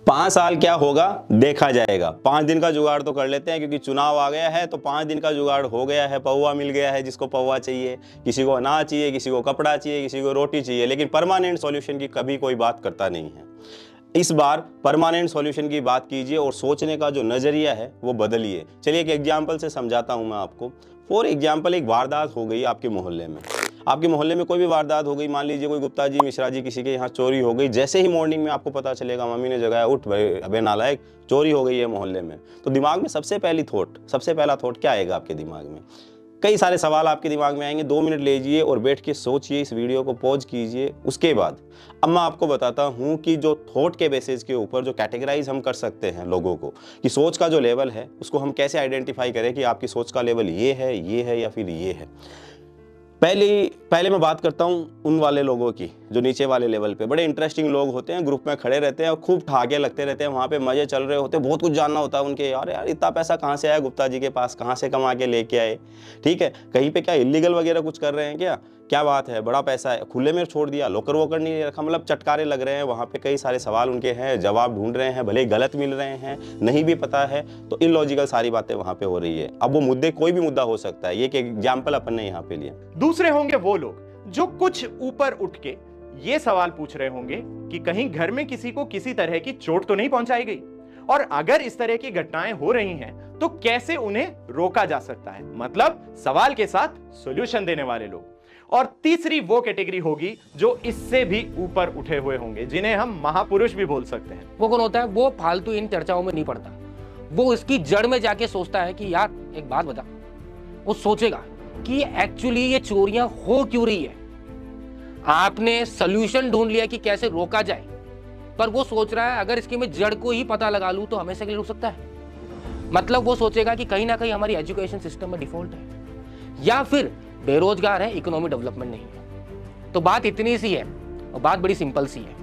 5 साल क्या होगा देखा जाएगा। 5 दिन का जुगाड़ तो कर लेते हैं, क्योंकि चुनाव आ गया है तो 5 दिन का जुगाड़ हो गया है। पौवा मिल गया है जिसको पौवा चाहिए, किसी को अनाज चाहिए, किसी को कपड़ा चाहिए, किसी को रोटी चाहिए, लेकिन परमानेंट सॉल्यूशन की कभी कोई बात करता नहीं है। इस बार परमानेंट सॉल्यूशन की बात कीजिए और सोचने का जो नजरिया है वो बदलिए। चलिए एक एग्जाम्पल से समझाता हूं मैं आपको। फॉर एग्जाम्पल, एक वारदात हो गई आपके मोहल्ले में। आपके मोहल्ले में कोई भी वारदात हो गई, मान लीजिए कोई गुप्ता जी, मिश्रा जी, किसी के यहाँ चोरी हो गई। जैसे ही मॉर्निंग में आपको पता चलेगा, मम्मी ने जगाया, उठ भाई अबे नालायक, चोरी हो गई है मोहल्ले में, तो दिमाग में सबसे पहला थॉट क्या आएगा आपके दिमाग में? कई सारे सवाल आपके दिमाग में आएंगे। 2 मिनट लीजिए और बैठ के सोचिए, इस वीडियो को पॉज कीजिए। उसके बाद अब मैं आपको बताता हूं कि जो थॉट के बेसिस के ऊपर जो कैटेगराइज हम कर सकते हैं लोगों को, कि सोच का जो लेवल है उसको हम कैसे आइडेंटिफाई करें कि आपकी सोच का लेवल ये है या फिर ये है। पहले मैं बात करता हूं उन वाले लोगों की जो नीचे वाले लेवल पे बड़े इंटरेस्टिंग लोग होते हैं, ग्रुप में खड़े रहते हैं और खूब ठहाके लगते रहते हैं, वहाँ पे मजे चल रहे होते हैं, बहुत कुछ जानना होता है उनके। यार इतना पैसा कहाँ से आया गुप्ता जी के पास, कहाँ से कमा के लेके आए, ठीक है, कहीं पे क्या इलीगल वगैरह कुछ कर रहे हैं क्या बात है, बड़ा पैसा है, खुले में छोड़ दिया, लोकर वोकर नहीं रखा, मतलब चटकारे लग रहे हैं वहाँ पे। कई सारे सवाल उनके हैं, जवाब ढूंढ रहे हैं, भले गलत मिल रहे हैं, नहीं भी पता है, तो इलॉजिकल सारी बातें वहाँ पे हो रही है। अब वो मुद्दे कोई भी मुद्दा हो सकता है, ये एक एग्जाम्पल अपन ने यहाँ पे लिया। दूसरे होंगे वो लोग जो कुछ ऊपर उठ के ये सवाल पूछ रहे होंगे कि कहीं घर में किसी को किसी तरह की चोट तो नहीं पहुंचाई गई, और अगर इस तरह की घटनाएं हो रही हैं तो कैसे उन्हें रोका जा सकता है, मतलब सवाल के साथ सॉल्यूशन देने वाले लोग। और तीसरी वो कैटेगरी होगी जो इससे भी ऊपर उठे हुए होंगे, जिन्हें हम महापुरुष भी बोल सकते हैं। वो कौन होता है? वो फालतू इन चर्चाओं में नहीं पड़ता, वो इसकी जड़ में जाके सोचता है कि यार एक बात बता। वो सोचेगा कि एक्चुअली ये चोरियां हो क्यों रही है। आपने सॉल्यूशन ढूंढ लिया कि कैसे रोका जाए, पर वो सोच रहा है अगर इसकी मैं जड़ को ही पता लगा लूं तो हमेशा के लिए रुक सकता है। मतलब वो सोचेगा कि कहीं ना कहीं हमारी एजुकेशन सिस्टम में डिफॉल्ट है, या फिर बेरोजगार है, इकोनॉमिक डेवलपमेंट नहीं है। तो बात इतनी सी है, और बात बड़ी सिंपल सी है,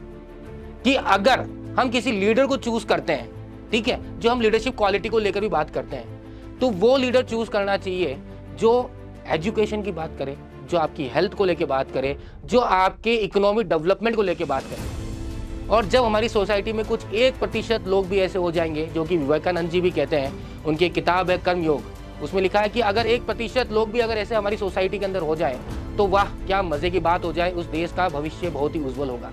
कि अगर हम किसी लीडर को चूज करते हैं, ठीक है, जो हम लीडरशिप क्वालिटी को लेकर भी बात करते हैं, तो वो लीडर चूज करना चाहिए जो एजुकेशन की बात करे, जो आपकी हेल्थ को लेकर बात करे, जो आपके इकोनॉमिक डेवलपमेंट को लेकर बात करे। और जब हमारी सोसाइटी में कुछ 1% लोग भी ऐसे हो जाएंगे, जो कि विवेकानंद जी भी कहते हैं, उनकी किताब है कर्मयोग, उसमें लिखा है कि अगर 1% लोग भी अगर ऐसे हमारी सोसाइटी के अंदर हो जाए तो वाह क्या मजे की बात हो जाए, उस देश का भविष्य बहुत ही उज्जवल होगा।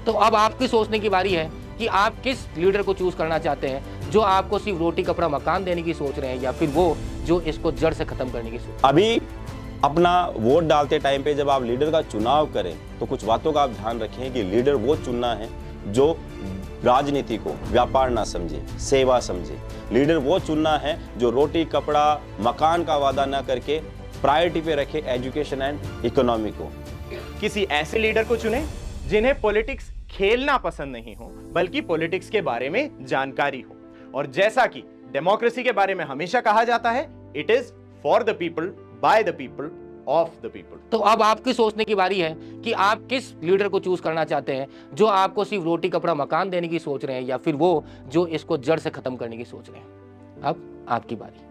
तो अब आपकी सोचने की बारी है कि आप किस लीडर को चूज करना चाहते हैं, जो आपको सिर्फ रोटी कपड़ा मकान देने की सोच रहे हैं, या फिर वो जो इसको जड़ से खत्म करने की सोच। अभी अपना वोट डालते टाइम पे जब आप लीडर का चुनाव करें तो कुछ बातों का आप ध्यान रखें कि लीडर वो चुनना है जो राजनीति को व्यापार ना समझे, सेवा समझे। लीडर वो चुनना है जो रोटी कपड़ा मकान का वादा ना करके प्रायोरिटी पे रखे एजुकेशन एंड इकोनॉमी को। किसी ऐसे लीडर को चुने जिन्हें पॉलिटिक्स खेलना पसंद नहीं हो, बल्कि पॉलिटिक्स के बारे में जानकारी हो। और जैसा कि डेमोक्रेसी के बारे में हमेशा कहा जाता है, it is for the people, by the people, of the people. तो अब आपकी सोचने की बारी है कि आप किस लीडर को चूज करना चाहते हैं, जो आपको सिर्फ रोटी कपड़ा मकान देने की सोच रहे हैं, या फिर वो जो इसको जड़ से खत्म करने की सोच रहे हैं। अब आपकी बारी।